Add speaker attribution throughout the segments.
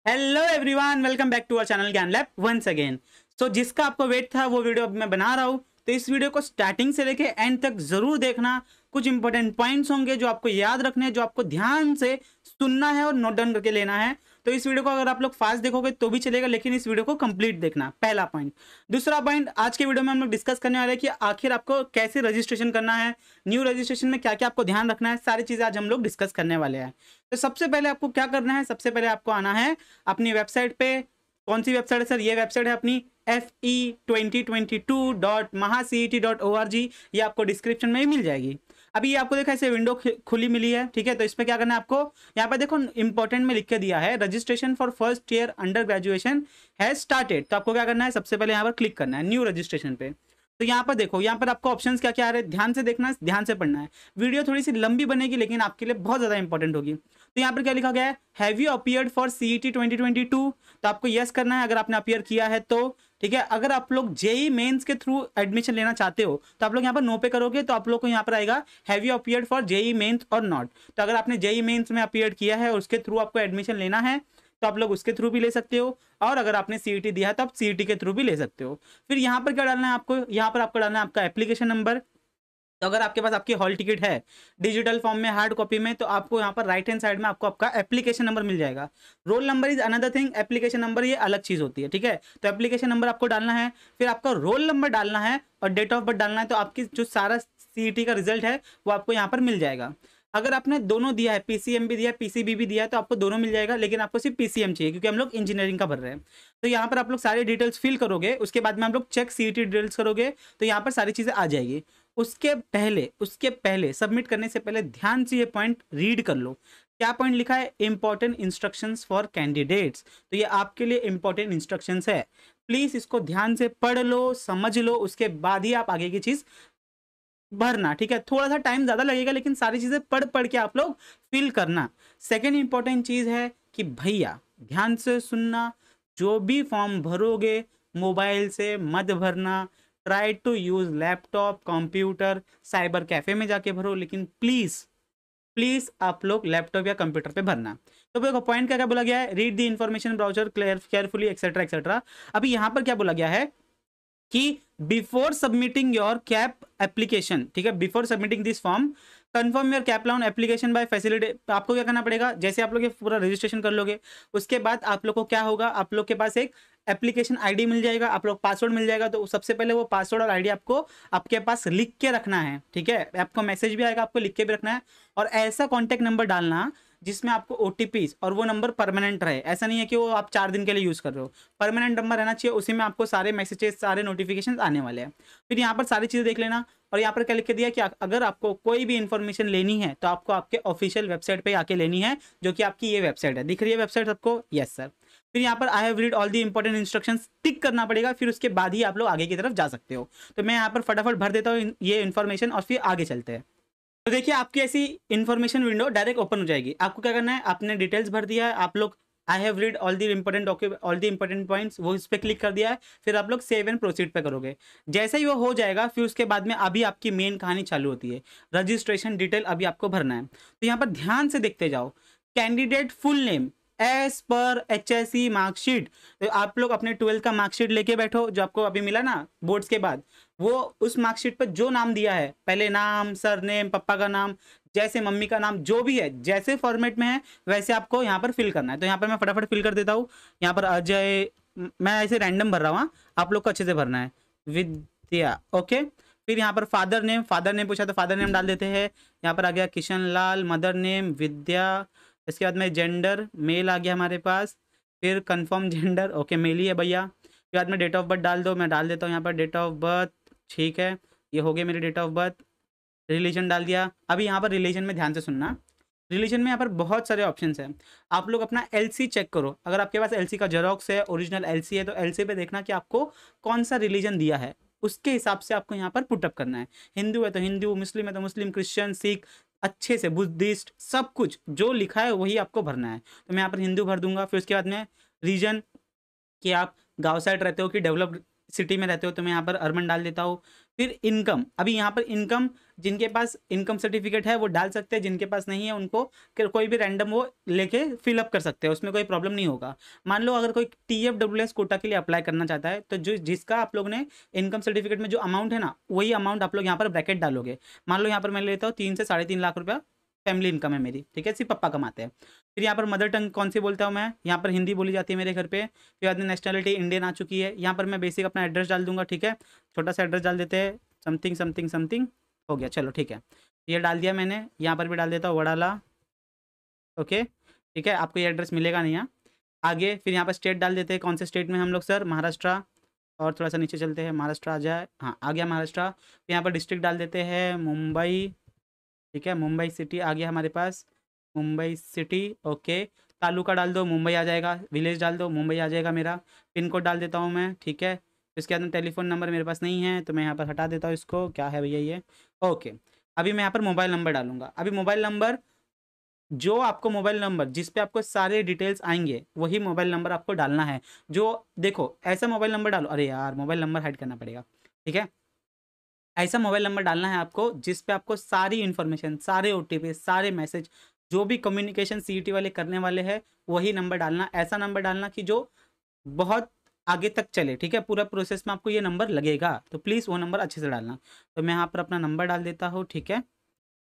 Speaker 1: Hello everyone, welcome back to our channel Gyan lab once again. So जिसका आपको wait था वो वीडियो अब मैं बना रहा हूँ, तो इस वीडियो को स्टार्टिंग से लेके एंड तक जरूर देखना। कुछ इंपॉर्टेंट पॉइंट्स होंगे जो आपको याद रखने हैं, जो आपको ध्यान से सुनना है और नोट डाउन करके लेना है। तो इस वीडियो को अगर आप लोग फास्ट देखोगे तो भी चलेगा, लेकिन इस वीडियो को कंप्लीट देखना, पहला पॉइंट। दूसरा पॉइंट, आज के वीडियो में हम लोग डिस्कस करने वाले हैं कि आखिर आपको कैसे रजिस्ट्रेशन करना है, न्यू रजिस्ट्रेशन में क्या क्या आपको ध्यान रखना है, सारी चीजें आज हम लोग डिस्कस करने वाले हैं। तो सबसे पहले आपको क्या करना है, सबसे पहले आपको आना है अपनी वेबसाइट पे। कौन सी वेबसाइट है सर? ये वेबसाइट है अपनी fe2022.mahaCET.org। ये आपको डिस्क्रिप्शन में ही मिल जाएगी। अभी ये आपको देखा ऐसे विंडो खुली मिली है, ठीक है। तो इसमें क्या करना है आपको, यहाँ पर देखो इंपॉर्टेंट में लिख के दिया है registration for first year under graduation has started. तो आपको क्या करना है, सबसे पहले यहाँ पर क्लिक करना है न्यू रजिस्ट्रेशन पे। तो यहाँ पर देखो, यहाँ पर आपको ऑप्शंस क्या क्या आ रहे हैं, ध्यान से देखना है, ध्यान से पढ़ना है। वीडियो थोड़ी सी लंबी बनेगी लेकिन आपके लिए बहुत ज्यादा इंपॉर्टेंट होगी। तो यहाँ पर क्या लिखा गया है, have you appeared for CET 2022? तो आपको यस करना है अगर आपने अपीयर किया है तो, ठीक है। अगर आप लोग जेई मेंस के थ्रू एडमिशन लेना चाहते हो तो आप लोग यहाँ पर नो पे करोगे, तो आप लोग को यहाँ पर आएगा have you appeared for JEE mains और नॉट। तो अगर आपने जेई मेंस में अपीयर किया है और उसके थ्रू आपको एडमिशन लेना है तो आप लोग उसके थ्रू भी ले सकते हो, और अगर आपने सीईटी दिया है तो आप सीईटी के थ्रू भी ले सकते हो। फिर यहाँ पर क्या डालना है आपको, यहाँ पर आपको डालना है आपका एप्लीकेशन नंबर। तो अगर आपके पास आपकी हॉल टिकट है डिजिटल फॉर्म में, हार्ड कॉपी में, तो आपको यहाँ पर राइट हैंड साइड में आपको आपका एप्लीकेशन नंबर मिल जाएगा। Roll number is another thing, application number ये अलग चीज होती है, ठीक है। तो एप्लीकेशन नंबर आपको डालना है, फिर आपका रोल नंबर डालना है और डेट ऑफ बर्थ डालना है। तो आपकी जो सारा सीईटी का रिजल्ट है वो आपको यहाँ पर मिल जाएगा। अगर आपने दोनों दिया है, पीसीएम भी दिया है, पीसीबी भी दिया है, तो आपको दोनों मिल जाएगा, लेकिन आपको सिर्फ पीसीएम चाहिए क्योंकि हम लोग इंजीनियरिंग का भर रहे हैं। तो यहाँ पर आप लोग सारी डिटेल्स फिल करोगे, उसके बाद में हम लोग चेक सीईटी डिटेल्स करोगे, तो यहाँ पर सारी चीजें आ जाएगी। उसके पहले सबमिट करने से पहले ध्यान से ये पॉइंट रीड कर लो। क्या पॉइंट लिखा है, इंपॉर्टेंट इंस्ट्रक्शंस फॉर कैंडिडेट्स। तो ये आपके लिए इंपॉर्टेंट इंस्ट्रक्शंस है, प्लीज इसको ध्यान से पढ़ लो, समझ लो, उसके बाद ही आप आगे की चीज भरना, ठीक है। थोड़ा सा टाइम ज्यादा लगेगा लेकिन सारी चीजें पढ़ पढ़ के आप लोग फिल करना। सेकेंड इंपॉर्टेंट चीज है कि भैया ध्यान से सुनना, जो भी फॉर्म भरोगे मोबाइल से मत भरना। Try to use laptop, computer, cyber cafe में जाके भरो, लेकिन प्लीज प्लीज आप लोग लैपटॉप या कंप्यूटर पे भरना। तो देखो पॉइंट क्या क्या बोला गया है, read the information browser carefully etcetera etcetera. अभी यहाँ पर क्या बोला गया है कि before submitting your cap application, ठीक है, before submitting this form confirm your cap loan application by facility. आपको क्या करना पड़ेगा, जैसे आप लोग ये पूरा रजिस्ट्रेशन कर लोगे उसके बाद आप लोग को क्या होगा, आप लोग के पास एक एप्लीकेशन आईडी मिल जाएगा, आप लोग पासवर्ड मिल जाएगा। तो सबसे पहले वो पासवर्ड और आईडी आपको आपके पास लिख के रखना है, ठीक है। आपको मैसेज भी आएगा, आपको लिख के भी रखना है, और ऐसा कॉन्टैक्ट नंबर डालना जिसमें आपको ओटीपी और वो नंबर परमानेंट रहे। ऐसा नहीं है कि वो आप 4 दिन के लिए यूज कर रहे हो, परमानेंट नंबर रहना चाहिए, उसी में आपको सारे मैसेजेस, सारे नोटिफिकेशन आने वाले हैं। फिर यहाँ पर सारी चीजें देख लेना, और यहाँ पर क्या लिख के दिया कि अगर आपको कोई भी इंफॉर्मेशन लेनी है तो आपको आपके ऑफिशियल वेबसाइट पे आके लेनी है, जो कि आपकी ये वेबसाइट है, दिख रही है वेबसाइट सबको? Yes sir. फिर यहाँ पर I have read all the important instructions tick करना पड़ेगा, फिर उसके बाद ही आप लोग आगे की तरफ जा सकते हो। तो मैं यहाँ पर फटाफट भर देता हूँ ये इन्फॉर्मेशन और फिर आगे चलते हैं। तो देखिए आपकी ऐसी इन्फॉर्मेशन विंडो डायरेक्ट ओपन हो जाएगी। आपको क्या करना है, आपने डिटेल्स भर दिया है, आप लोग आई have read all the important document, all the important points, वो इस पर क्लिक कर दिया है। फिर आप लोग सेव एंड प्रोसीड पे करोगे। जैसे ही वो हो जाएगा फिर उसके बाद में अभी आपकी मेन कहानी चालू होती है, रजिस्ट्रेशन डिटेल अभी आपको भरना है। तो यहाँ पर ध्यान से देखते जाओ, candidate full name as per HSE marksheet. तो आप लोग अपने 12th का मार्कशीट लेके बैठो, जो आपको अभी मिला ना बोर्ड्स के बाद, वो उस मार्कशीट पर जो नाम दिया है, पहले नाम, सरनेम, पापा का नाम, जैसे मम्मी का नाम, जो भी है, जैसे फॉर्मेट में है वैसे आपको यहाँ पर फिल करना है। तो यहाँ पर मैं फटाफट फिल कर देता हूँ। यहाँ पर अजय, मैं ऐसे रैंडम भर रहा हूँ, आप लोग को अच्छे से भरना है, विद्या, ओके। फिर यहाँ पर फादर नेम पूछा तो फादर नेम डाल देते हैं। यहाँ पर आ गया किशन लाल, मदर नेम विद्या। इसके बाद में जेंडर मेल आ गया हमारे पास, फिर कंफर्म जेंडर, ओके मेल ही है भैया। फिर बाद में डेट ऑफ बर्थ डाल दो, मैं डाल देता हूँ यहाँ पर डेट ऑफ बर्थ, ठीक है, ये हो गया मेरी डेट ऑफ बर्थ। रिलीजन डाल दिया। अभी यहाँ पर रिलीजन में ध्यान से सुनना, रिलीजन में यहाँ पर बहुत सारे ऑप्शंस हैं। आप लोग अपना एलसी चेक करो, अगर आपके पास एलसी का जेरोक्स है, ओरिजिनल एलसी है, तो एलसी पे देखना कि आपको कौन सा रिलीजन दिया है, उसके हिसाब से आपको यहाँ पर पुटअप करना है। हिंदू है तो हिंदू, मुस्लिम है तो मुस्लिम, क्रिश्चियन, सिख, अच्छे से बुद्धिस्ट, सब कुछ जो लिखा है वही आपको भरना है। तो मैं यहाँ पर हिंदू भर दूंगा। फिर उसके बाद में रीजन, कि आप गाँव साइड रहते हो कि डेवलप्ड सिटी में रहते हो, तो मैं यहाँ पर अर्बन डाल देता हूँ। फिर इनकम, अभी यहाँ पर इनकम जिनके पास इनकम सर्टिफिकेट है वो डाल सकते हैं, जिनके पास नहीं है उनको कोई भी रैंडम वो लेके फिलअप कर सकते हैं, उसमें कोई प्रॉब्लम नहीं होगा। मान लो अगर कोई TFWS कोटा के लिए अप्लाई करना चाहता है तो जो जिसका आप लोग ने इनकम सर्टिफिकेट में जो अमाउंट है ना, वही अमाउंट आप लोग यहाँ पर ब्रैकेट डालोगे। मान लो यहाँ पर मैं लेता हूँ 3 से 3.5 लाख रुपया फैमिली इनकम है मेरी, ठीक है, सिर्फ पापा कमाते हैं। फिर यहाँ पर मदर टंग कौन सी बोलता हूँ मैं, यहाँ पर हिंदी बोली जाती है मेरे घर पे। फिर बाद में नेशनलिटी इंडियन आ चुकी है। यहाँ पर मैं बेसिक अपना एड्रेस डाल दूंगा, ठीक है, छोटा सा एड्रेस डाल देते हैं, समथिंग समथिंग समथिंग हो गया, चलो ठीक है, ये डाल दिया मैंने। यहाँ पर भी डाल देता हूँ वडाला, ओके ठीक है, आपको ये एड्रेस मिलेगा नहीं यहाँ। आगे फिर यहाँ पर स्टेट डाल देते हैं, कौन से स्टेट में हम लोग सर, महाराष्ट्र। और थोड़ा सा नीचे चलते हैं, महाराष्ट्र आ जाए, हाँ आ गया महाराष्ट्र। फिर यहाँ पर डिस्ट्रिक्ट डाल देते हैं मुंबई, ठीक है, मुंबई सिटी आ गया हमारे पास, मुंबई सिटी, ओके। तालुका डाल दो, मुंबई आ जाएगा। विलेज डाल दो, मुंबई आ जाएगा मेरा। पिन कोड डाल देता हूँ मैं, ठीक है। इसके बाद में टेलीफोन नंबर मेरे पास नहीं है तो मैं यहाँ पर हटा देता हूँ इसको, क्या है भैया ये, ओके। अभी मैं यहाँ पर मोबाइल नंबर डालूंगा। अभी मोबाइल नंबर, जो आपको मोबाइल नंबर जिस पे आपको सारे डिटेल्स आएंगे वही मोबाइल नंबर आपको डालना है। जो देखो ऐसा मोबाइल नंबर डालो, अरे यार मोबाइल नंबर हाइड करना पड़ेगा, ठीक है। ऐसा मोबाइल नंबर डालना है आपको जिस पे आपको सारी इन्फॉर्मेशन, सारे OTP, सारे मैसेज, जो भी कम्युनिकेशन CET वाले करने वाले हैं वही नंबर डालना। ऐसा नंबर डालना कि जो बहुत आगे तक चले, ठीक है, पूरा प्रोसेस में आपको ये नंबर लगेगा, तो प्लीज़ वो नंबर अच्छे से डालना। तो मैं यहाँ पर अपना नंबर डाल देता हूँ, ठीक है,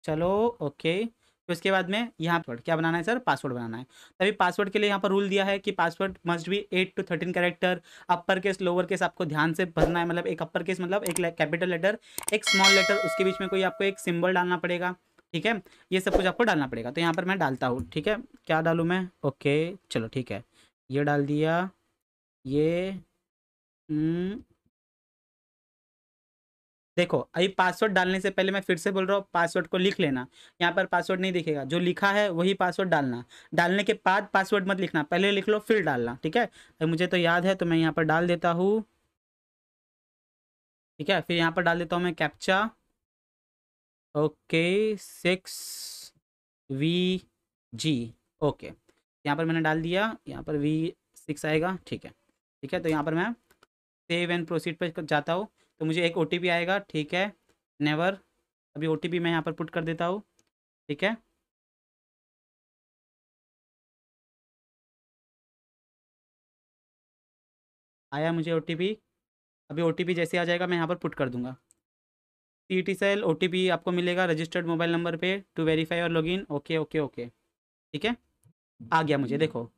Speaker 1: चलो ओके। तो इसके बाद में यहाँ पर क्या बनाना है सर, पासवर्ड बनाना है। तभी पासवर्ड के लिए यहाँ पर रूल दिया है कि password must be 8 to 13 character, upper case lower case आपको ध्यान से भरना है। मतलब एक अपर केस मतलब एक कैपिटल लेटर, एक स्मॉल लेटर, उसके बीच में कोई आपको एक सिंबल डालना पड़ेगा, ठीक है, ये सब कुछ आपको डालना पड़ेगा। तो यहाँ पर मैं डालता हूँ, ठीक है, क्या डालूँ मैं, ओके चलो ठीक है, ये डाल दिया, ये देखो अभी पासवर्ड डालने से पहले मैं फिर से बोल रहा हूँ, पासवर्ड को लिख लेना। यहाँ पर पासवर्ड नहीं दिखेगा, जो लिखा है वही पासवर्ड डालना। डालने के बाद पासवर्ड मत लिखना, पहले लिख लो फिर डालना, ठीक है। अभी मुझे तो याद है तो मैं यहाँ पर डाल देता हूँ, ठीक है। फिर यहाँ पर डाल देता हूँ मैं कैप्चा, ओके 6VG, ओके। यहाँ पर मैंने डाल दिया, यहाँ पर V6 आएगा, ठीक है, ठीक है। तो यहाँ पर मैं सेव एंड प्रोसीड पर जाता हूँ तो मुझे एक OTP आएगा, ठीक है, नेवर। अभी OTP मैं यहाँ पर पुट कर देता हूँ, ठीक है, आया मुझे OTP। अभी OTP जैसे आ जाएगा मैं यहाँ पर पुट कर दूंगा। CET सेल OTP आपको मिलेगा रजिस्टर्ड मोबाइल नंबर पे टू वेरीफाई और लॉगिन, ओके ओके ओके, ठीक है, आ गया मुझे। देखो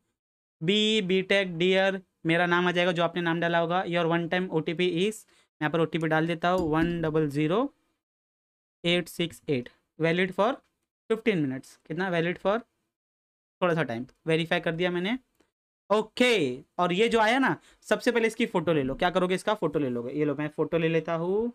Speaker 1: BTech डियर मेरा नाम आ जाएगा, जो आपने नाम डाला होगा। Your one time OTP is, यहाँ पर OTP डाल देता हूँ 100868, वैलिड फॉर 15 मिनट्स। कितना वैलिड फॉर, थोड़ा सा टाइम, वेरीफाई कर दिया मैंने, ओके। और ये जो आया ना, सबसे पहले इसकी फ़ोटो ले लो। क्या करोगे, इसका फ़ोटो ले लोगे। ये लो मैं फ़ोटो ले लेता हूँ,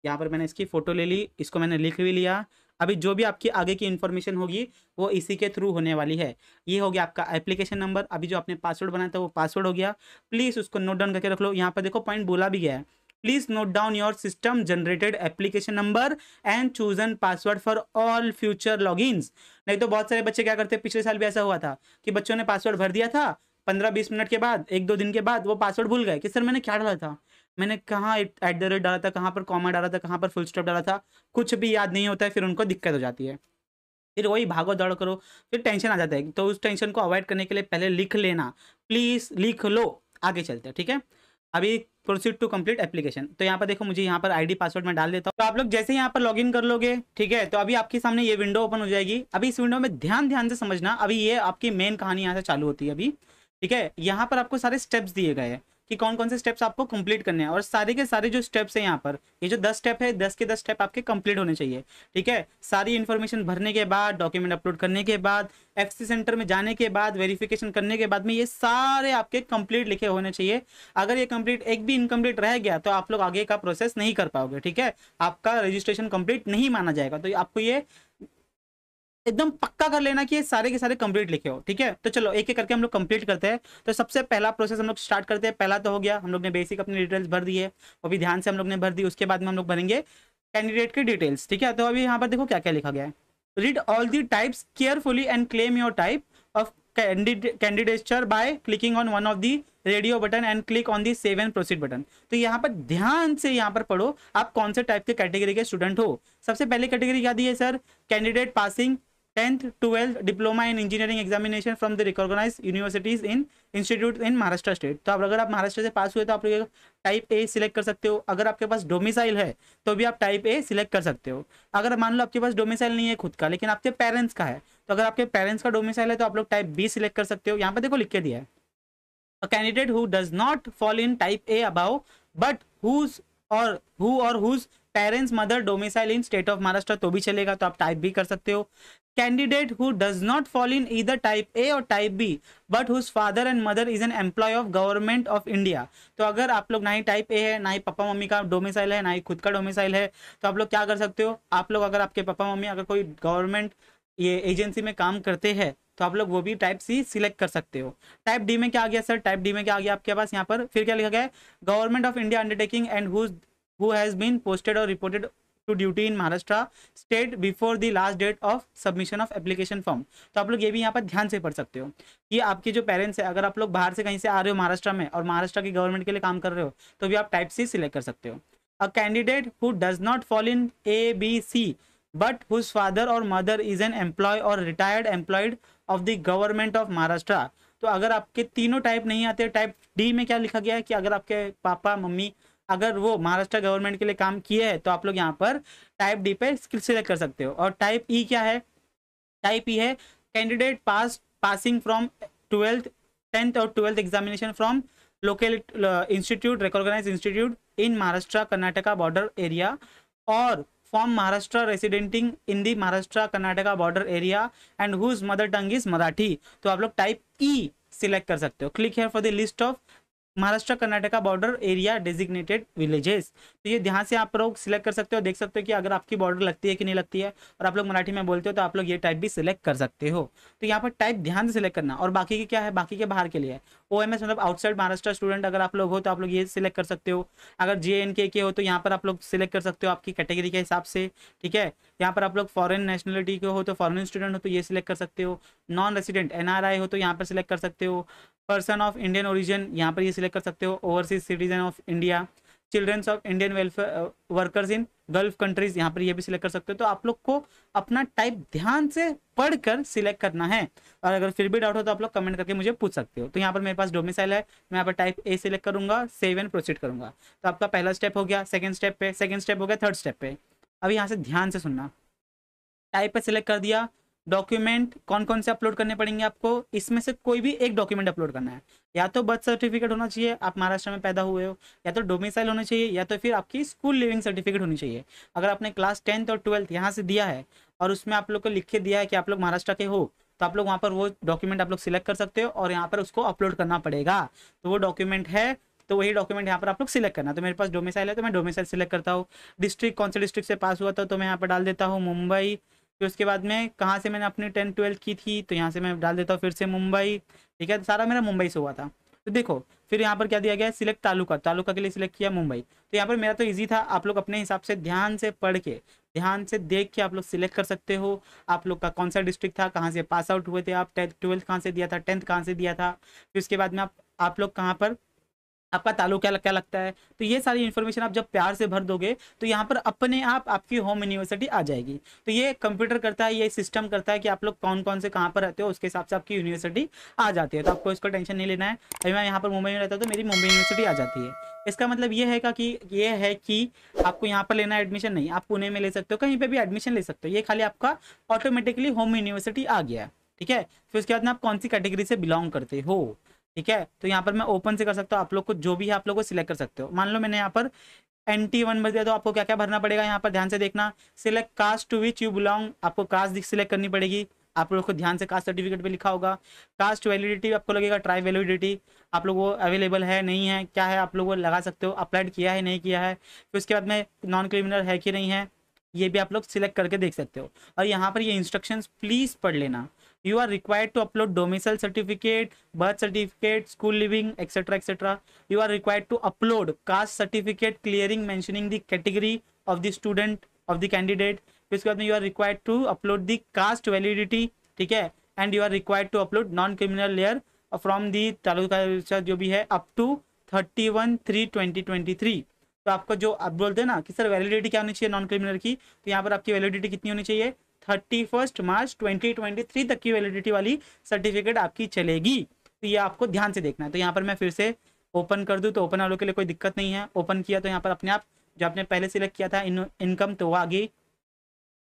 Speaker 1: यहाँ पर मैंने इसकी फ़ोटो ले ली, इसको मैंने लिख भी लिया। अभी जो भी आपकी आगे की इन्फॉर्मेशन होगी वो इसी के थ्रू होने वाली है। ये हो गया आपका एप्लीकेशन नंबर। अभी जो आपने पासवर्ड बनाया था वो पासवर्ड हो गया। प्लीज़ उसको नोट डाउन करके रख लो। यहाँ पर देखो पॉइंट बोला भी गया है, please note down your system generated application number and chosen password for all future logins. नहीं तो बहुत सारे बच्चे क्या करते हैं, पिछले साल भी ऐसा हुआ था कि बच्चों ने पासवर्ड भर दिया था, 15-20 मिनट के बाद, 1-2 दिन के बाद वो पासवर्ड भूल गए कि सर मैंने क्या डाला था, मैंने कहाँ @ डाला था, कहाँ पर कॉमा डाला था, कहाँ पर फुल स्टॉप डाला था, कुछ भी याद नहीं होता है। फिर उनको दिक्कत हो जाती है, फिर वही भागो दौड़ करो, फिर टेंशन आ जाता है। तो उस टेंशन को अवॉइड करने के लिए पहले लिख लेना, प्लीज़ लिख लो। आगे चलते हैं, ठीक है। अभी प्रोसीड टू कंप्लीट एप्लीकेशन। तो यहाँ पर देखो मुझे यहाँ पर ID पासवर्ड में डाल देता हूँ। तो आप लोग जैसे यहाँ पर लॉगिन कर लोगे, ठीक है, तो अभी आपके सामने ये विंडो ओपन हो जाएगी। अभी इस विंडो में ध्यान से समझना, अभी ये आपकी मेन कहानी यहाँ से चालू होती है अभी, ठीक है। यहाँ पर आपको सारे स्टेप्स दिए गए हैं कि कौन कौन से स्टेप्स आपको कंप्लीट करने हैं, और सारे के सारे जो स्टेप्स हैं यहाँ पर, ये जो 10 स्टेप है, 10 के 10 स्टेप आपके कंप्लीट होने चाहिए, ठीक है। सारी इन्फॉर्मेशन भरने के बाद, डॉक्यूमेंट अपलोड करने के बाद, FC सेंटर में जाने के बाद, वेरिफिकेशन करने के बाद में ये सारे आपके कंप्लीट लिखे होने चाहिए। अगर ये कंप्लीट एक भी इनकम्प्लीट रह गया तो आप लोग आगे का प्रोसेस नहीं कर पाओगे, ठीक है, आपका रजिस्ट्रेशन कंप्लीट नहीं माना जाएगा। तो आपको ये एकदम पक्का कर लेना कि ये सारे के सारे कंप्लीट लिखे हो, ठीक है। तो चलो एक एक करके हम लोग कंप्लीट करते हैं। तो सबसे पहला प्रोसेस हम लोग स्टार्ट करते हैं। पहला तो हो गया, हम लोग ने बेसिक अपनी डिटेल्स भर दी है, वो भी ध्यान से हम लोग ने भर दी। उसके बाद में हम लोग भरेंगे कैंडिडेट की डिटेल्स, ठीक है। तो अभी यहाँ पर देखो क्या क्या लिखा गया है, read all the types carefully and claim your type of candidature by clicking on one of the radio button and click on the save and proceed button. तो यहाँ पर ध्यान से यहाँ पर पढ़ो आप कौन से टाइप के कैटेगरी के स्टूडेंट हो। सबसे पहले कैटेगरी क्या दी है sir, candidate passing 10th 12th diploma in engineering examination from the recognize universities in institute in Maharashtra state. तो अब अगर आप महाराष्ट्र से पास हुए तो आप लोग टाइप ए सिलेक्ट कर सकते हो। अगर आपके पास डोमिसाइल है तो भी आप टाइप ए सिलेक्ट कर सकते हो। अगर मान लो आपके पास डोमिसाइल नहीं है खुद का लेकिन आपके पेरेंट्स का है, तो अगर आपके पेरेंट्स का डोमिसाइल है तो आप लोग टाइप बी सिलेक्ट कर सकते हो। यहाँ पर देखो लिख के दिया है, a candidate who does not fall in type A above but who or whose parents mother domicile in state of Maharashtra, तो भी चलेगा, तो आप टाइप बी कर सकते हो। Candidate who does not fall in either type A और type B but whose father and mother is an employ of government of India. तो अगर आप लोग ना ही टाइप ए है, ना ही पापा मम्मी का डोमिसाइल है, ना ही खुद का डोमिसाइल है, तो आप लोग क्या कर सकते हो, आप लोग अगर आपके पापा मम्मी अगर कोई गवर्नमेंट ये एजेंसी में काम करते हैं तो आप लोग वो भी टाइप सी सिलेक्ट कर सकते हो। टाइप डी में क्या आ गया सर, टाइप डी में क्या आ गया आपके पास यहाँ पर, फिर क्या लिखा गया है, government of India undertaking and who has been posted और reported to duty in Maharashtra state before the last date of submission of application form. तो आप लोग ये भी यहाँ पर ध्यान से पढ़ सकते हो कि आपके जो पेरेंट्स है, अगर आप लोग बाहर से कहीं से आ रहे हो महाराष्ट्र में और महाराष्ट्र की गवर्नमेंट के लिए काम कर रहे हो तो भी आप टाइप सी सिलेक्ट कर सकते हो। A candidate who does not fall in A B C but whose father और मदर इज एन एम्प्लॉय और retired employed of the government of Maharashtra. तो अगर आपके तीनों टाइप नहीं आते, टाइप डी में क्या लिखा गया है कि अगर आपके पापा मम्मी अगर वो महाराष्ट्र गवर्नमेंट के लिए काम किए हैं तो आप लोग यहाँ पर टाइप डी पे सिलेक्ट कर सकते हो। और टाइप ई क्या है, टाइप ई है कैंडिडेट पासिंग फ्रॉम 10th और 12th examination from local institute recognize institute in Maharashtra Karnataka border area और from Maharashtra residing in the Maharashtra Karnataka border area and whose mother tongue is Marathi। तो आप लोग type ई select कर सकते हो। Click here for the list of Maharashtra Karnataka border area designated villages. तो ये ध्यान से आप लोग सिलेक्ट कर सकते हो, देख सकते हो कि अगर आपकी बॉर्डर लगती है कि नहीं लगती है और आप लोग मराठी में बोलते हो तो आप लोग ये टाइप भी सिलेक्ट कर सकते हो। तो यहाँ पर टाइप ध्यान से सिलेक्ट करना। और बाकी की क्या है, बाकी के बाहर के लिए है OMS मतलब आउटसाइड महाराष्ट्र स्टूडेंट अगर आप लोग हो तो आप लोग ये सिलेक्ट कर सकते हो। अगर JNK के हो तो यहाँ पर आप लोग सिलेक्ट कर सकते हो आपकी कैटेगरी के हिसाब से, ठीक है। यहाँ पर आप लोग फॉरेन नेशनलिटी के हो तो फॉरेन स्टूडेंट हो तो ये सिलेक्ट कर सकते हो। नॉन रेसिडेंट NRI हो तो यहाँ पर सिलेक्ट कर सकते हो। पर्सन ऑफ इंडियन ओरिजिन यहाँ पर ये सिलेक्ट कर सकते हो। Overseas citizen of India, childrens of Indian welfare workers in Gulf countries यहाँ पर ये भी सिलेक्ट कर सकते हो। तो आप लोग को अपना टाइप ध्यान से पढ़कर सिलेक्ट करना है। और अगर फिर भी डाउट हो तो आप लोग कमेंट करके मुझे पूछ सकते हो। तो यहाँ पर मेरे पास डोमिसाइल है, मैं यहाँ पर टाइप ए सिलेक्ट करूंगा, सेव एंड प्रोसीड करूंगा। तो आपका पहला स्टेप हो गया, सेकंड स्टेप पे, सेकंड स्टेप हो गया, थर्ड स्टेप पे। अब यहाँ से ध्यान से सुनना, टाइप पे सिलेक्ट कर दिया, डॉक्यूमेंट कौन कौन से अपलोड करने पड़ेंगे आपको, इसमें से कोई भी एक डॉक्यूमेंट अपलोड करना है। या तो बर्थ सर्टिफिकेट होना चाहिए, आप महाराष्ट्र में पैदा हुए हो, या तो डोमिसाइल होना चाहिए, या तो फिर आपकी स्कूल लिविंग सर्टिफिकेट होनी चाहिए। अगर आपने क्लास 10th और 12th यहाँ से दिया है और उसमें आप लोग को लिख के दिया है कि आप लोग महाराष्ट्र के हो तो आप लोग वहाँ पर वो डॉक्यूमेंट आप लोग सिलेक्ट कर सकते हो और यहाँ पर उसको अपलोड करना पड़ेगा। तो वो डॉक्यूमेंट है तो वही डॉक्यूमेंट यहाँ पर आप लोग सिलेक्ट करना। तो मेरे पास डोमिसाइल है तो मैं डोमिसाइल सिलेक्ट करता हूँ। डिस्ट्रिक्ट कौन से डिस्ट्रिक्ट से पास हुआ था तो मैं यहाँ पर डाल देता हूँ मुंबई। फिर उसके बाद में कहाँ से मैंने अपनी 10th 12th की थी तो यहाँ से मैं डाल देता हूँ फिर से मुंबई, ठीक है। सारा मेरा मुंबई से हुआ था। तो देखो फिर यहाँ पर क्या दिया गया है, सिलेक्ट तालुका, तालुका के लिए सिलेक्ट किया मुंबई। तो यहाँ पर मेरा तो इजी था, आप लोग अपने हिसाब से ध्यान से पढ़ के ध्यान से देख के आप लोग सिलेक्ट कर सकते हो। आप लोग का कौन सा डिस्ट्रिक्ट था, कहाँ से पास आउट हुए थे आप, 10th 12th कहाँ से दिया था, 10th कहाँ से दिया था, फिर उसके बाद में आप लोग कहाँ पर आपका तालुका क्या लगता है। तो ये सारी इन्फॉर्मेशन आप जब प्यार से भर दोगे तो यहाँ पर अपने आप आपकी होम यूनिवर्सिटी आ जाएगी। तो ये कंप्यूटर करता है, ये सिस्टम करता है कि आप लोग कौन कौन से कहाँ पर रहते हो उसके हिसाब से आपकी यूनिवर्सिटी आ जाती है। तो आपको इसका टेंशन नहीं लेना है। अभी मैं यहाँ पर मुंबई में रहता हूँ तो मेरी मुंबई यूनिवर्सिटी आ जाती है। इसका मतलब ये है कि आपको यहाँ पर लेना एडमिशन नहीं, आप पुणे में ले सकते हो, कहीं पर भी एडमिशन ले सकते हो। ये खाली आपका ऑटोमेटिकली होम यूनिवर्सिटी आ गया है, ठीक है। फिर उसके बाद में आप कौन सी कैटेगरी से बिलोंग करते हो, ठीक है। तो यहाँ पर मैं ओपन से कर सकता हूँ, आप लोग को जो भी है आप लोग को सिलेक्ट कर सकते हो। मान लो मैंने यहाँ पर NT1 भर दिया तो आपको क्या क्या भरना पड़ेगा, यहाँ पर ध्यान से देखना। Select caste to which you belong, आपको कास्ट सिलेक्ट करनी पड़ेगी। आप लोग को ध्यान से कास्ट सर्टिफिकेट पे लिखा होगा। कास्ट वैलिडिटी आपको लगेगा, ट्राई वैलिडिटी आप लोग वो अवेलेबल है नहीं है क्या है आप लोग वो लगा सकते हो, अप्लाइड किया है नहीं किया है। फिर उसके बाद में नॉन क्रिमिनल है कि नहीं है ये भी आप लोग सिलेक्ट करके देख सकते हो। और यहाँ पर ये इंस्ट्रक्शंस प्लीज पढ़ लेना। You are required to upload domicile certificate, birth certificate, school living, etc. etc. You are required to upload caste certificate clearing mentioning the category of the student of the candidate. फिर उसके बाद में you are required to upload the caste validity, ठीक है, and you are required to upload non criminal layer from the taluka जो भी है up to 31/3/2023। तो आपको जो आप बोलते हैं ना कि सर वैलिडिटी क्या होनी चाहिए नॉन क्रिमिनल की, तो यहाँ पर आपकी वैलिडिटी कितनी होनी चाहिए, 31 मार्च 2023 तक की वैलिडिटी वाली सर्टिफिकेट आपकी चलेगी। तो ये आपको ध्यान से देखना है। तो यहाँ पर मैं फिर से ओपन कर दूँ तो ओपन वालों के लिए कोई दिक्कत नहीं है। ओपन किया तो यहाँ पर अपने आप जो आपने पहले सिलेक्ट किया था इनकम तो वो आ गई।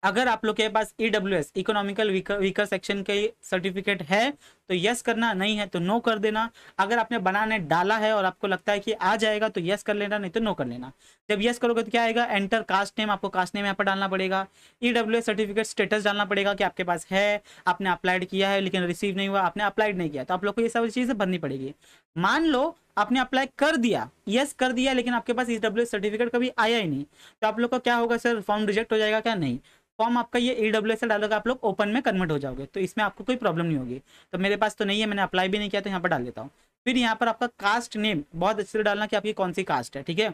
Speaker 1: अगर आप लोग के पास EWS इकोनॉमिकल वीकर सेक्शन के सर्टिफिकेट है तो यस करना, नहीं है तो नो कर देना। अगर आपने बनाने डाला है और आपको लगता है कि आ जाएगा तो यस कर लेना, नहीं तो नो कर लेना। जब यस करोगे तो क्या आएगा, एंटर कास्ट नेम, आपको कास्ट नेम यहाँ पर डालना पड़ेगा। EWS सर्टिफिकेट स्टेटस डालना पड़ेगा कि आपके पास है, आपने अप्लाइड किया है लेकिन रिसीव नहीं हुआ, आपने अप्लाइड नहीं किया, तो आप लोग को ये सब चीज़ें भरनी पड़ेगी। मान लो आपने अप्लाई कर दिया, यस कर दिया, लेकिन आपके पास EWS सर्टिफिकेट कभी आया ही नहीं, तो आप लोग का क्या होगा सर, फॉर्म रिजेक्ट हो जाएगा क्या, नहीं, फॉर्म आपका ये EWS से डालोगे आप लोग ओपन में कन्वर्ट हो जाओगे, तो इसमें आपको कोई प्रॉब्लम नहीं होगी। तो मेरे पास तो नहीं है, मैंने अप्लाई भी नहीं किया, तो यहाँ पर डाल देता हूँ। फिर यहाँ पर आपका कास्ट नेम बहुत अच्छे से डालना कि आपकी कौन सी कास्ट है, ठीक है।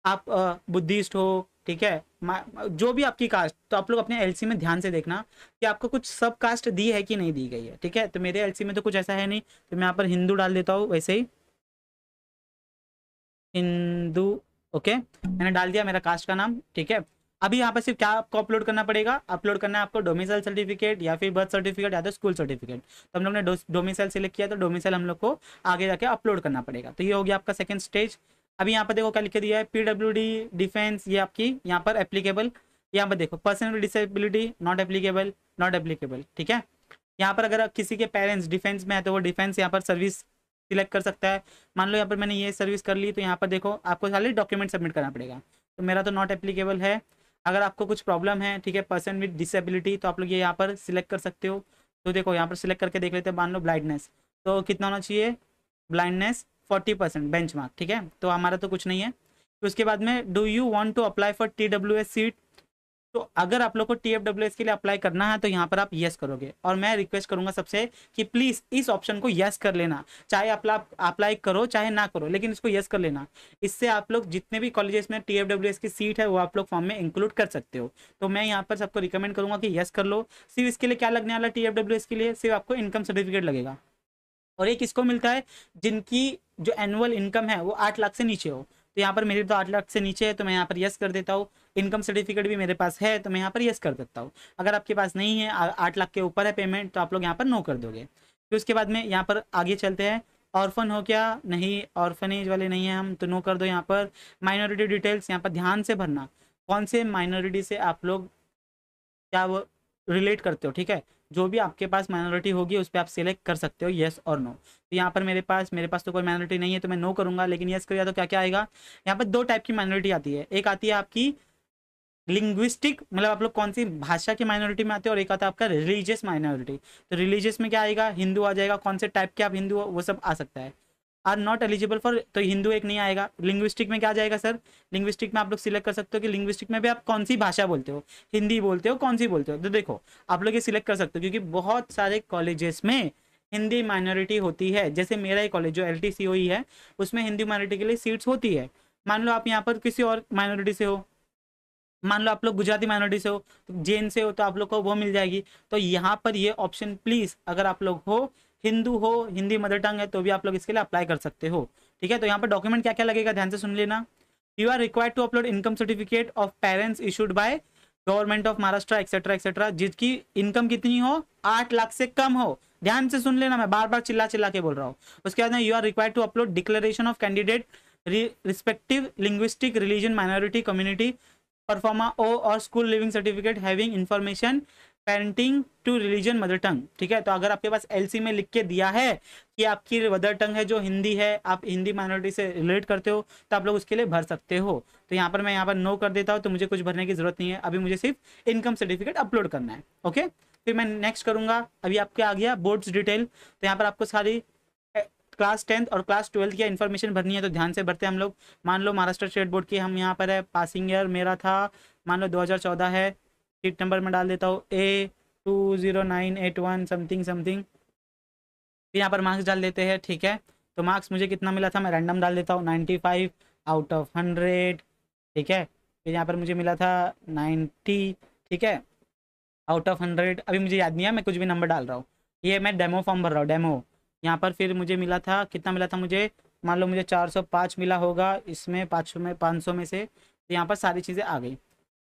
Speaker 1: आप बुद्धिस्ट हो, ठीक है, जो भी आपकी कास्ट, तो आप लोग अपने LC में ध्यान से देखना कि आपको कुछ सब कास्ट दी है कि नहीं दी गई है, ठीक है। तो मेरे LC में तो कुछ ऐसा है नहीं, तो मैं यहाँ पर हिंदू डाल देता हूँ, वैसे ही हिंदू, ओके, मैंने डाल दिया मेरा कास्ट का नाम, ठीक है। अभी यहाँ पर सिर्फ क्या आपको अपलोड करना पड़ेगा, अपलोड करना है आपको डोमिसाइल सर्टिफिकेट या फिर बर्थ सर्टिफिकेट या तो स्कूल सर्टिफिकेट। तो हम लोग ने डोमिसाइल सिलेक्ट किया, तो डोमिसाइल हम लोग को आगे जाके अपलोड करना पड़ेगा। तो ये हो गया आपका सेकंड स्टेज। अभी यहाँ पर देखो क्या लिख के दिया है, PWD डिफेंस, ये आपकी यहाँ पर एप्लीकेबल, यहाँ पर देखो person with disability not applicable, not applicable, ठीक है। यहाँ पर अगर किसी के पेरेंट्स डिफेंस में है तो वो डिफेंस यहाँ पर सर्विस सिलेक्ट कर सकता है। मान लो यहाँ पर मैंने ये सर्विस कर ली, तो यहाँ पर देखो आपको खाली डॉक्यूमेंट सबमिट करना पड़ेगा, तो मेरा तो नॉट एप्लीकेबल है। अगर आपको कुछ प्रॉब्लम है, ठीक है, पर्सन विद डिसेबिलिटी, तो आप लोग ये यहाँ पर सिलेक्ट कर सकते हो। तो देखो यहाँ पर सिलेक्ट करके देख लेते हैं, मान लो ब्लाइंडनेस, तो कितना होना चाहिए, ब्लाइंडनेस 40% बेंचमार्क, ठीक है, तो हमारा तो कुछ नहीं है। तो उसके बाद में do you want to apply for TWS seat, तो अगर आप लोग को TFWS के लिए अप्लाई करना है तो यहाँ पर आप यस करोगे, और मैं रिक्वेस्ट करूंगा सबसे कि प्लीज़ इस ऑप्शन को यस कर लेना, चाहे आप अप्लाई करो चाहे ना करो, लेकिन इसको यस कर लेना। इससे आप लोग जितने भी कॉलेजेस में TFWS की सीट है वो आप लोग फॉर्म में इंक्लूड कर सकते हो। तो मैं यहाँ पर सबको रिकमेंड करूंगा कि यस कर लो। सिर्फ इसके लिए क्या लगने वाला, TFWS के लिए सिर्फ आपको इनकम सर्टिफिकेट लगेगा, और ये किसको मिलता है, जिनकी जो एनुअल इनकम है वो 8 लाख से नीचे हो। तो यहाँ पर मेरी तो 8 लाख से नीचे है, तो मैं यहाँ पर यस कर देता हूँ। इनकम सर्टिफिकेट भी मेरे पास है, तो मैं यहाँ पर यस कर देता हूँ। अगर आपके पास नहीं है, 8 लाख के ऊपर है पेमेंट, तो आप लोग यहाँ पर नो कर दोगे। फिर उसके बाद में यहाँ पर आगे चलते हैं। ऑर्फन हो क्या, नहीं, ऑर्फनेज वाले नहीं है हम, तो नो कर दो। यहाँ पर माइनॉरिटी डिटेल्स यहाँ पर ध्यान से भरना, कौन से माइनॉरिटी से आप लोग क्या वो रिलेट करते हो, ठीक है। जो भी आपके पास माइनॉरिटी होगी उस पर आप सिलेक्ट कर सकते हो येस और नो। तो यहाँ पर मेरे पास तो कोई माइनॉरिटी नहीं है, तो मैं नो करूँगा, लेकिन येस करिए तो क्या क्या आएगा, यहाँ पर 2 टाइप की माइनॉरिटी आती है। एक आती है आपकी लिंग्विस्टिक, मतलब आप लोग कौन सी भाषा की माइनॉरिटी में आते हो, और एक आता है आपका रिलीजियस माइनॉरिटी। तो रिलीजियस में क्या आएगा, हिंदू आ जाएगा, कौन से टाइप के आप हिंदू हो वो सब आ सकता है। आर नॉट एलिजिबल फॉर, तो हिंदू एक नहीं आएगा। लिंग्विस्टिक में क्या आ जाएगा सर, लिंग्विस्टिक में आप लोग सिलेक्ट कर सकते हो कि लिंग्विस्टिक में भी आप कौन सी भाषा बोलते हो, हिंदी बोलते हो, कौन सी बोलते हो। तो देखो आप लोग ये सिलेक्ट कर सकते हो, क्योंकि बहुत सारे कॉलेजेस में हिंदी माइनॉरिटी होती है। जैसे मेरा ही कॉलेज जो LTCOE है उसमें हिंदी माइनॉरिटी के लिए सीट्स होती है। मान लो आप यहाँ पर किसी और माइनॉरिटी से हो, मान लो आप लोग गुजराती माइनॉरिटी से हो, तो जैन से हो, तो आप लोग को वो मिल जाएगी। तो यहाँ पर ये ऑप्शन प्लीज़, अगर आप लोग हो हिंदू हो, हिंदी मदर टंग है, तो भी आप लोग इसके लिए अप्लाई कर सकते हो, ठीक है। तो यहाँ पर डॉक्यूमेंट क्या क्या लगेगा ध्यान से सुन लेना। You are required to upload income certificate of parents issued by government of Maharashtra etcetera etcetera, जिसकी इनकम कितनी हो, 8 लाख से कम हो। ध्यान से सुन लेना, मैं बार बार चिल्ला चिल्ला के बोल रहा हूँ। उसके बाद में you are required to upload declaration of candidate respective linguistic religion minority community proforma ओ और school leaving certificate having information pertaining to religion mother tongue, ठीक है। तो अगर आपके पास LC में लिख के दिया है कि आपकी मदर टंग है जो हिंदी है, आप हिंदी माइनॉरिटी से रिलेट करते हो, तो आप लोग उसके लिए भर सकते हो। तो यहाँ पर मैं यहाँ पर नो कर देता हूँ, तो मुझे कुछ भरने की जरूरत नहीं है। अभी मुझे सिर्फ इनकम सर्टिफिकेट अपलोड करना है, ओके। फिर मैं नेक्स्ट करूँगा। अभी आपके आ गया बोर्ड्स डिटेल, तो यहाँ पर आपको सारी क्लास 10th और क्लास 12th की इन्फॉर्मेशन भरनी है, तो ध्यान से भरते हैं हम लोग। मान लो महाराष्ट्र स्टेट बोर्ड की हम यहाँ पर है, पासिंग ईयर मेरा था मान लो 2014 है, सीट नंबर में डाल देता हूँ A20981 समथिंग समथिंग। फिर यहाँ पर मार्क्स डाल देते हैं, ठीक है। तो मार्क्स मुझे कितना मिला था, मैं रैंडम डाल देता हूँ, 95 आउट ऑफ 100, ठीक है। फिर यहाँ पर मुझे मिला था 90, ठीक है, आउट ऑफ 100। अभी मुझे याद नहीं है, मैं कुछ भी नंबर डाल रहा हूँ। ये मैं डेमो फॉर्म भर रहा हूँ, डेमो। यहाँ पर फिर मुझे मिला था, कितना मिला था मुझे, मान लो मुझे 405 मिला होगा, इसमें 500 में से, तो यहाँ पर सारी चीज़ें आ गई।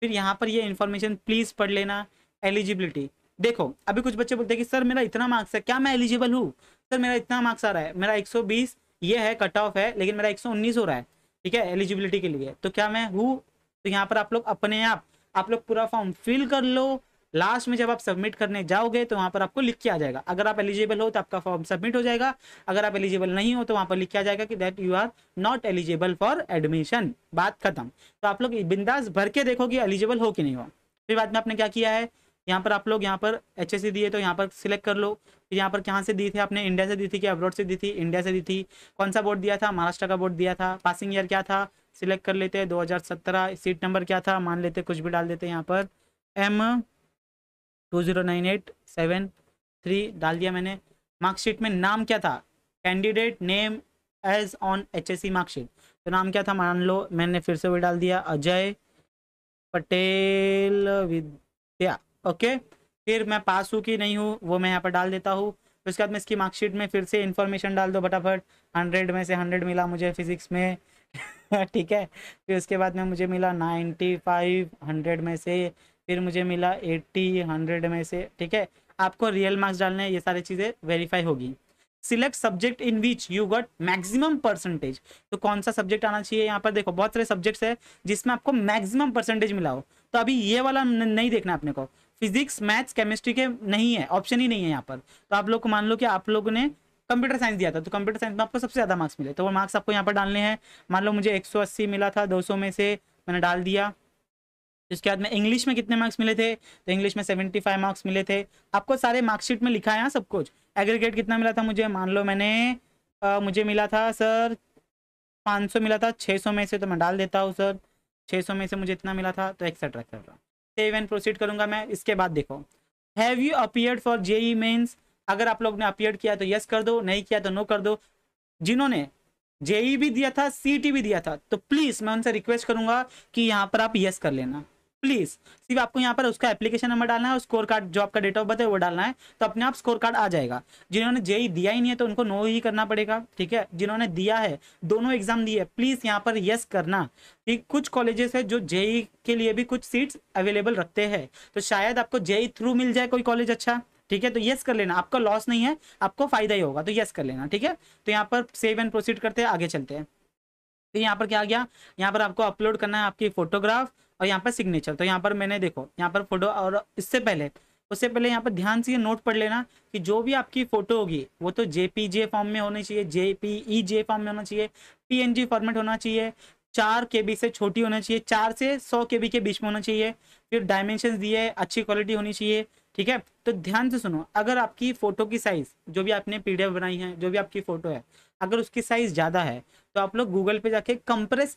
Speaker 1: फिर यहाँ पर ये इन्फॉर्मेशन प्लीज़ पढ़ लेना। एलिजिबिलिटी, देखो अभी कुछ बच्चे बोलते हैं कि सर मेरा इतना मार्क्स है, क्या मैं एलिजिबल हूँ? सर मेरा इतना मार्क्स आ रहा है, मेरा 120 ये है, कट ऑफ है, लेकिन मेरा 119 हो रहा है, ठीक है, एलिजिबिलिटी के लिए, तो क्या मैं हूँ? तो यहाँ पर आप लोग अपने आप लोग पूरा फॉर्म फिल कर लो। लास्ट में जब आप सबमिट करने जाओगे तो वहाँ पर आपको लिख के आ जाएगा, अगर आप एलिजिबल हो तो आपका फॉर्म सबमिट हो जाएगा, अगर आप एलिजिबल नहीं हो तो वहाँ पर लिख के आ जाएगा कि that you are not eligible for admission, बात खत्म। तो आप लोग बिंदास भर के देखो कि एलिजिबल हो कि नहीं हो। फिर बाद में आपने क्या किया है, यहाँ पर आप लोग यहाँ पर HSC दिए तो यहाँ पर सिलेक्ट कर लो। फिर यहाँ पर कहाँ से दी थी आपने, इंडिया से दी थी कि अब्रॉड से दी थी? इंडिया से दी थी। कौन सा बोर्ड दिया था? महाराष्ट्र का बोर्ड दिया था। पासिंग ईयर क्या था, सिलेक्ट कर लेते हैं 2017। सीट नंबर क्या था, मान लेते कुछ भी डाल देते हैं यहाँ पर, M209873 डाल दिया मैंने। मार्कशीट में नाम क्या था, candidate name as on HSC marksheet, तो नाम क्या था, मान लो मैंने फिर से वही डाल दिया, अजय पटेल विद्या, ओके। फिर मैं पास हूँ कि नहीं हूँ वो मैं यहाँ पर डाल देता हूँ। फिर उसके बाद में इसकी मार्कशीट में फिर से इन्फॉर्मेशन डाल दो फटाफट। 100 में से 100 मिला मुझे फिजिक्स में ठीक है। फिर उसके बाद में मुझे मिला 95 100 में से, फिर मुझे मिला 80 100 में से, ठीक है। आपको रियल मार्क्स डालने हैं, ये सारी चीज़ें वेरीफाई होगी। Select subject in which you got maximum percentage, तो कौन सा सब्जेक्ट आना चाहिए? यहाँ पर देखो बहुत सारे सब्जेक्ट्स है जिसमें आपको मैक्सिमम परसेंटेज मिला हो, तो अभी ये वाला नहीं देखना अपने को। फिजिक्स मैथ्स केमिस्ट्री के नहीं है, ऑप्शन ही नहीं है यहाँ पर। तो आप लोग को मान लो कि आप लोगों ने कंप्यूटर साइंस दिया था, तो कंप्यूटर साइंस में आपको सबसे ज़्यादा मार्क्स मिले, तो वो मार्क्स आपको यहाँ पर डालने हैं। मान लो मुझे 180 मिला था 200 में से, मैंने डाल दिया। इसके बाद में इंग्लिश में कितने मार्क्स मिले थे, तो इंग्लिश में 75 मार्क्स मिले थे। आपको सारे मार्कशीट में लिखा है यहाँ सब कुछ। एग्रीगेट कितना मिला था मुझे, मान लो मैंने मुझे मिला था सर 500 मिला था 600 में से, तो मैं डाल देता हूँ सर 600 में से मुझे इतना मिला था, तो etcetera etcetera. Save and proceed करूंगा मैं। इसके बाद देखो, have you appeared for JEE mains, अगर आप लोग ने अपियर्ड किया तो यस कर दो, नहीं किया तो नो कर दो। जिन्होंने JEE भी दिया था CET भी दिया था, तो प्लीज मैं उनसे रिक्वेस्ट करूंगा कि यहाँ पर आप यस कर लेना प्लीज। सिर्फ आपको यहाँ पर उसका एप्लीकेशन नंबर डालना है और स्कोर कार्ड जो आपका डेट ऑफ बर्थ है वो डालना है, तो अपने आप स्कोर कार्ड आ जाएगा। जिन्होंने JEE दिया ही नहीं है तो उनको नो ही करना पड़ेगा, ठीक है। जिन्होंने दिया है, दोनों एग्जाम दिए, प्लीज यहाँ पर यस करना। ठीक, कुछ कॉलेजेस है जो JEE के लिए भी कुछ सीट्स अवेलेबल रखते हैं, तो शायद आपको JEE थ्रू मिल जाए कोई कॉलेज अच्छा, ठीक है। तो यस कर लेना, आपका लॉस नहीं है, आपको फायदा ही होगा, तो यस कर लेना, ठीक है। तो यहाँ पर सेव एंड प्रोसीड करते हैं, आगे चलते हैं। तो यहाँ पर क्या आ गया, यहाँ पर आपको अपलोड करना है आपकी फोटोग्राफ और यहाँ पर सिग्नेचर। तो यहाँ पर मैंने देखो यहाँ पर फोटो, और उससे पहले यहाँ पर ध्यान से ये नोट पढ़ लेना कि जो भी आपकी फोटो होगी वो तो JPG फॉर्म में होनी चाहिए, JPEG फॉर्म में होना चाहिए, PNG फॉर्मेट होना चाहिए, 4 KB से छोटी होना चाहिए, 4 से 100 KB के बीच में होना चाहिए। फिर डायमेंशन दिए, अच्छी क्वालिटी होनी चाहिए, ठीक है। तो ध्यान से सुनो, अगर आपकी फोटो की साइज, जो भी आपने PDF बनाई है, जो भी आपकी फोटो है, अगर उसकी साइज ज़्यादा है तो आप लोग गूगल पे जाके कंप्रेस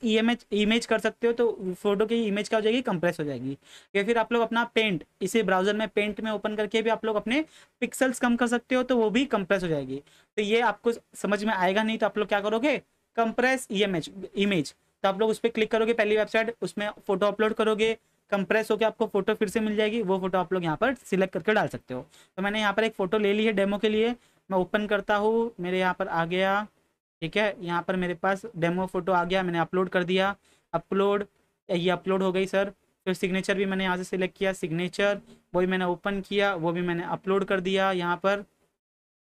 Speaker 1: इमेज कर सकते हो, तो फोटो की इमेज क्या हो जाएगी, कंप्रेस हो जाएगी। या फिर आप लोग अपना पेंट, इसे ब्राउजर में पेंट में ओपन करके भी आप लोग अपने पिक्सल्स कम कर सकते हो, तो वो भी कंप्रेस हो जाएगी। तो ये आपको समझ में आएगा नहीं, तो आप लोग क्या करोगे, कंप्रेस इमेज, तो आप लोग उस पर क्लिक करोगे, पहली वेबसाइट, उसमें फोटो अपलोड करोगे, कंप्रेस होकर आपको फोटो फिर से मिल जाएगी, वो फोटो आप लोग यहाँ पर सिलेक्ट करके डाल सकते हो। तो मैंने यहाँ पर एक फोटो ले ली है डेमो के लिए, मैं ओपन करता हूँ, मेरे यहाँ पर आ गया, ठीक है। यहाँ पर मेरे पास डेमो फोटो आ गया, मैंने अपलोड कर दिया, अपलोड, ये अपलोड हो गई सर। फिर सिग्नेचर भी मैंने यहाँ से सिलेक्ट किया, सिग्नेचर वही मैंने ओपन किया, वो भी मैंने अपलोड कर दिया यहाँ पर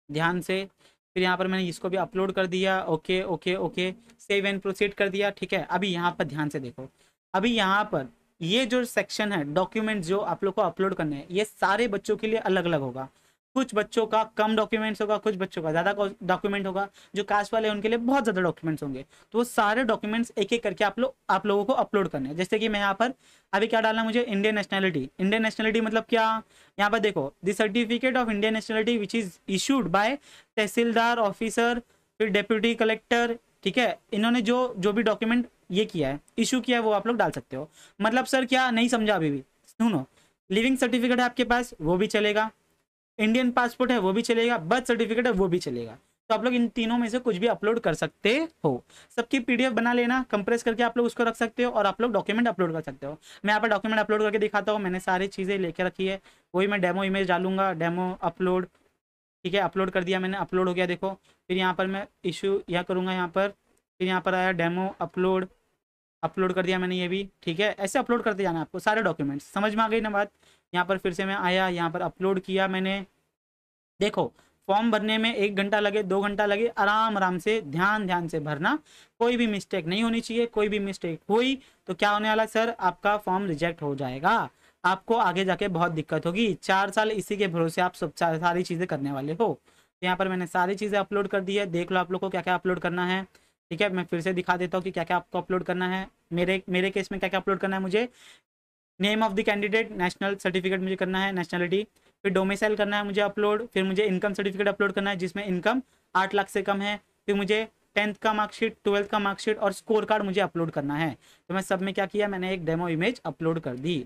Speaker 1: ध्यान से। फिर यहाँ पर मैंने इसको भी अपलोड कर दिया, okay okay okay, save and proceed कर दिया, ठीक है। अभी यहाँ पर ध्यान से देखो, अभी यहाँ पर ये जो सेक्शन है डॉक्यूमेंट जो आप लोग को अपलोड करने हैं, ये सारे बच्चों के लिए अलग अलग होगा। कुछ बच्चों का कम डॉक्यूमेंट्स होगा, कुछ बच्चों का ज़्यादा डॉक्यूमेंट होगा। जो कास्ट वाले हैं उनके लिए बहुत ज़्यादा डॉक्यूमेंट्स होंगे, तो वो सारे डॉक्यूमेंट्स एक एक करके आप लोगों को अपलोड करने हैं। जैसे कि मैं यहाँ पर अभी क्या डालना, मुझे इंडियन नेशनैलिटी, इंडियन नेशनैलिटी मतलब क्या, यहाँ पर देखो, the certificate of Indian nationality which is issued by tehsildar officer, फिर डेप्यूटी कलेक्टर, ठीक है। इन्होंने जो जो भी डॉक्यूमेंट ये किया है, इशू किया है, वो आप लोग डाल सकते हो। मतलब सर क्या, नहीं समझा अभी भी, सुनो। लिविंग सर्टिफिकेट है आपके पास, वो भी चलेगा, इंडियन पासपोर्ट है वो भी चलेगा, बर्थ सर्टिफिकेट है वो भी चलेगा। तो आप लोग इन तीनों में से कुछ भी अपलोड कर सकते हो। सबकी PDF बना लेना, कंप्रेस करके आप लोग उसको रख सकते हो, और आप लोग डॉक्यूमेंट अपलोड कर सकते हो। मैं यहाँ पर डॉक्यूमेंट अपलोड करके दिखाता हूँ, मैंने सारी चीज़ें लेके रखी है, वही मैं डेमो इमेज डालूंगा, डेमो अपलोड, ठीक है, अपलोड कर दिया मैंने, अपलोड हो गया देखो। फिर यहाँ पर मैं इशू यह करूँगा यहाँ पर, फिर यहाँ पर आया डेमो अपलोड, अपलोड कर दिया मैंने ये भी, ठीक है। ऐसे अपलोड करते जाना आपको सारे डॉक्यूमेंट्स, समझ में आ गई ना बात। यहाँ पर फिर से मैं आया, यहाँ पर अपलोड किया मैंने। देखो फॉर्म भरने में 1 घंटा लगे 2 घंटा लगे, आराम आराम से ध्यान से भरना, कोई भी मिस्टेक नहीं होनी चाहिए। कोई भी मिस्टेक हुई तो क्या होने वाला सर, आपका फॉर्म रिजेक्ट हो जाएगा, आपको आगे जाके बहुत दिक्कत होगी। 4 साल इसी के भरोसे आप सब सारी चीज़ें करने वाले हो। तो यहाँ पर मैंने सारी चीज़ें अपलोड कर दी है, देख लो आप लोग को क्या क्या अपलोड करना है, ठीक है। मैं फिर से दिखा देता हूँ कि क्या क्या आपको अपलोड करना है। मेरे केस में क्या क्या अपलोड करना है मुझे, name of the candidate, national certificate मुझे करना है, नेशनलिटी, फिर डोमिसाइल करना है मुझे अपलोड, फिर मुझे इनकम सर्टिफिकेट अपलोड करना है जिसमें इनकम 8 लाख से कम है, फिर मुझे 10th का मार्कशीट, 12th का मार्कशीट और स्कोर कार्ड मुझे अपलोड करना है। तो मैं सब में क्या किया, मैंने एक डेमो इमेज अपलोड कर दी,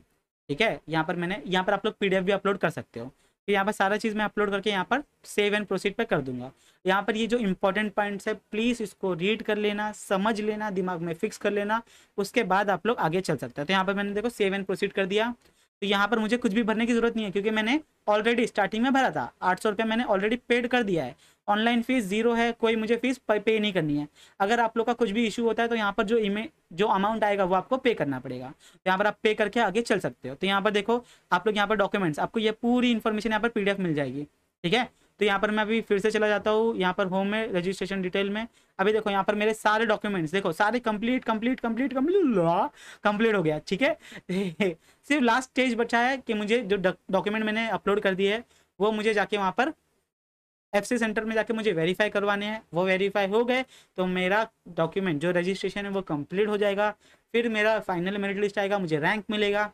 Speaker 1: ठीक है। यहाँ पर आप लोग PDF भी अपलोड कर सकते हो। फिर यहाँ पर सारा चीज़ मैं अपलोड करके यहाँ पर सेव एंड प्रोसीड पे कर दूंगा। यहाँ पर ये जो इंपॉर्टेंट पॉइंट्स है प्लीज़ इसको रीड कर लेना, समझ लेना, दिमाग में फिक्स कर लेना, उसके बाद आप लोग आगे चल सकते हैं। तो यहाँ पर मैंने देखो सेव एंड प्रोसीड कर दिया। तो यहाँ पर मुझे कुछ भी भरने की जरूरत नहीं है क्योंकि मैंने ऑलरेडी स्टार्टिंग में भरा था 800 रुपये, मैंने ऑलरेडी पेड कर दिया है। ऑनलाइन फीस 0 है, कोई मुझे फीस पे नहीं करनी है। अगर आप लोग का कुछ भी इशू होता है तो यहाँ पर जो अमाउंट आएगा वो आपको पे करना पड़ेगा। तो यहाँ पर आप पे करके आगे चल सकते हो। तो यहाँ पर देखो आप लोग यहाँ पर डॉक्यूमेंट्स, आपको ये पूरी इन्फॉर्मेशन यहाँ पर PDF मिल जाएगी, ठीक है। तो यहाँ पर मैं अभी फिर से चला जाता हूँ यहाँ पर होम में, रजिस्ट्रेशन डिटेल में। अभी देखो यहाँ पर मेरे सारे डॉक्यूमेंट्स देखो, सारे कंप्लीट हो गया, ठीक है। सिर्फ लास्ट स्टेज बचा है कि मुझे जो डॉक्यूमेंट मैंने अपलोड कर दिए है वो मुझे जाके वहाँ पर FC सेंटर में जाके मुझे वेरीफाई करवाने हैं। वो वेरीफाई हो गए तो मेरा डॉक्यूमेंट जो रजिस्ट्रेशन है वो कंप्लीट हो जाएगा। फिर मेरा फाइनल मेरिट लिस्ट आएगा, मुझे रैंक मिलेगा,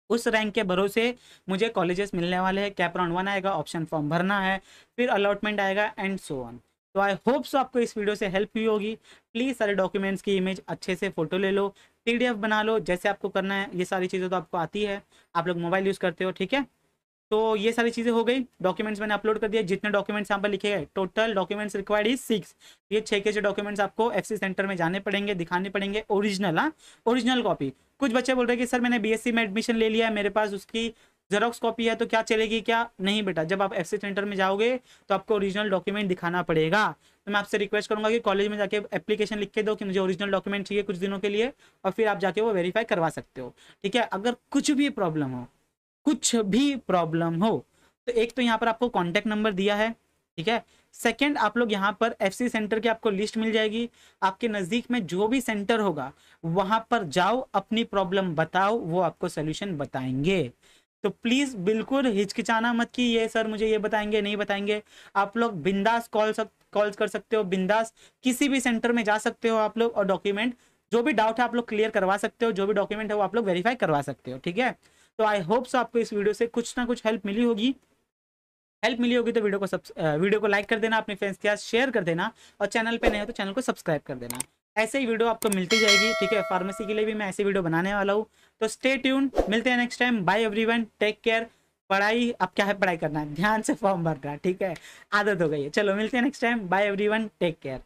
Speaker 1: उस रैंक के भरोसे मुझे कॉलेजेस मिलने वाले हैं। कैप राउंड 1 आएगा, ऑप्शन फॉर्म भरना है, फिर अलॉटमेंट आएगा एंड सो ऑन। तो आई होप सो आपको इस वीडियो से हेल्प हुई होगी। प्लीज़ सारे डॉक्यूमेंट्स की इमेज अच्छे से फोटो ले लो, PDF बना लो, जैसे आपको करना है। ये सारी चीज़ें तो आपको आती है, आप लोग मोबाइल यूज़ करते हो, ठीक है। तो ये सारी चीज़ें हो गई, डॉक्यूमेंट्स मैंने अपलोड कर दिया। जितने डॉक्यूमेंट्स यहाँ पर लिखे गए, टोटल डॉक्यूमेंट्स रिक्वायर्ड इज 6। ये 6 के 6 डॉक्यूमेंट्स आपको FC सेंटर में जाने पड़ेंगे, दिखाने पड़ेंगे ओरिजिनल, हाँ ओरिजिनल कॉपी। कुछ बच्चे बोल रहे हैं कि सर मैंने BSc में एडमिशन ले लिया है, मेरे पास उसकी जेरोक्स कॉपी है तो क्या चलेगी क्या? नहीं बेटा, जब आप FC सेंटर में जाओगे तो आपको ओरिजिनल डॉक्यूमेंट दिखाना पड़ेगा। तो मैं आपसे रिक्वेस्ट करूंगा कि कॉलेज में जाके एप्लीकेशन लिख के दो कि मुझे ओरिजिनल डॉक्यूमेंट चाहिए कुछ दिनों के लिए, और फिर आप जाके वो वेरीफाई करवा सकते हो, ठीक है। अगर कुछ भी प्रॉब्लम हो तो एक तो यहाँ पर आपको कॉन्टैक्ट नंबर दिया है, ठीक है। सेकंड, आप लोग यहाँ पर FC सेंटर की आपको लिस्ट मिल जाएगी, आपके नज़दीक में जो भी सेंटर होगा वहां पर जाओ, अपनी प्रॉब्लम बताओ, वो आपको सोल्यूशन बताएंगे। तो प्लीज़ बिल्कुल हिचकिचाना मत कि ये सर मुझे ये बताएंगे नहीं बताएंगे। आप लोग बिंदास कॉल कर सकते हो, बिंदास किसी भी सेंटर में जा सकते हो आप लोग, और डॉक्यूमेंट जो भी डाउट है आप लोग क्लियर करवा सकते हो, जो भी डॉक्यूमेंट है वो आप लोग वेरीफाई करवा सकते हो, ठीक है। तो आई होप सो आपको इस वीडियो से कुछ ना कुछ हेल्प मिली होगी। तो वीडियो को लाइक कर देना, अपने फ्रेंड्स के साथ शेयर कर देना, और चैनल पे नए हो तो चैनल को सब्सक्राइब कर देना। ऐसे ही वीडियो आपको मिलती जाएगी, ठीक है। फार्मेसी के लिए भी मैं ऐसे वीडियो बनाने वाला हूँ। तो स्टे ट्यून, मिलते हैं next time. Bye everyone, take care. पढ़ाई अब क्या है, पढ़ाई करना है, ध्यान से फॉर्म भरना है, ठीक है। आदत हो गई है। चलो मिलते हैं next time. Bye everyone, take care.